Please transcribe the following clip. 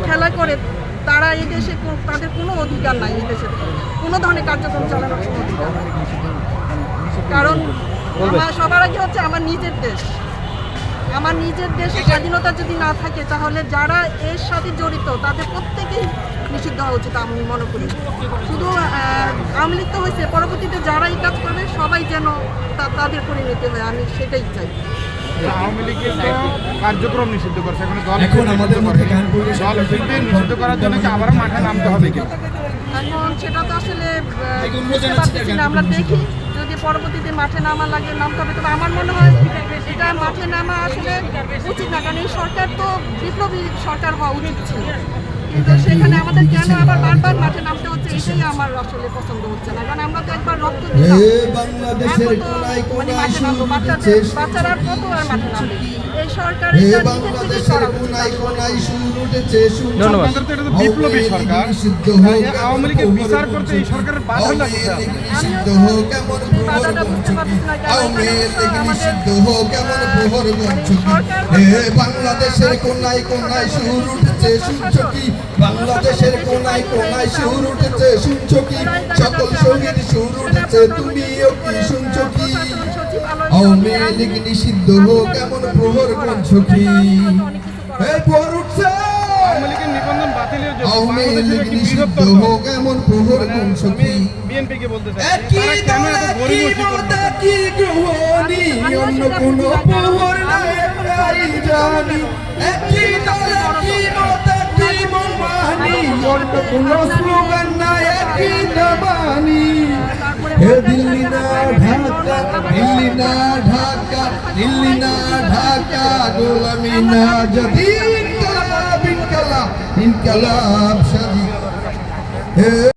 খেলা করে তারা এই দেশে তাদের কোনো অধিকার নাই, এই দেশে কোনো ধরনের কার্যক্রম চালানোর কোনো অধিকার নাই। কারণ সবার আগে হচ্ছে আমার নিজের দেশ, আমার নিজের দেশে স্বাধীনতা যদি না থাকে তাহলে যারা এর সাথে জড়িত তাদের প্রত্যেকেই নিষিদ্ধ হওয়া উচিত আমি মনে করি। শুধু আওয়ামী লীগ তো হয়েছে, পরবর্তীতে যারা এই কাজ করবে সবাই যেন তাদের পরিণতি হয়, আমি সেটাই চাই। আওয়ামী লীগের কার্যক্রম নিষিদ্ধ করছে, এখন নিষিদ্ধ করার জন্য কি আবার মাঠে নামতে হবে কি? এখন সেটা তো আসলে বুঝতে পারতেছি না, আমরা দেখি যদি পরবর্তীতে মাঠে নামা লাগে নামতে হবে। তবে আমার মনে হয় এটা মাঠে নামা আসলে উচিত না, কারণ এই সরকার তো বিপ্লবী সরকার হওয়া উচিত ছিল, কিন্তু সেখানে আমাদের কেন আবার বারবার মাঠে নামতে হচ্ছে এটাই আমার আসলে পছন্দ হচ্ছে না। কারণ আমরা তো একবার রক্ত দিলাম, মানে মাঠে নামবো, বাচ্চারা কত আর মাঠে নামবে? এই সরকার বিপ্লবী সরকার, আওয়ামী লীগের বিচার করতে এই সরকারের বাধাটা কোথায়? বাধাটা বুঝতে পারছি না, বাংলাদেশের কোনায় কোনায় সুর উঠেছে শুনছো কি? বাংলাদেশের কোনায় কোনায় সুর উঠেছে শুনছো কি? সকল শহীদ সুর উঠেছে তুমিও কি শুনছো কি? আওয়ামী লীগ নিষিদ্ধ হোক এমন প্রহর গুনছো কি? এই প্রহর উঠছে, আওয়ামী লীগের নিবন্ধন বাতিলের জন্য আওয়ামী লীগ নিষিদ্ধ হোক এমন প্রহর গুনছো কি? বিএনপিকে বলতে চাই একই দল একই মত একই গ্রহণী, অন্য কোনো প্রহর নাই তাই জানি। একই দল একই মত একই মনমানি, অন্য কোনো স্লোগান নাই একই দাবানি। হে দিল্লি না ঢাকা, দিল্লি না ঢাকা, দিল্লি না ঢাকা, গোলামি না যদি ইনকালাব ইনকালাব ইনকালাব শাদী।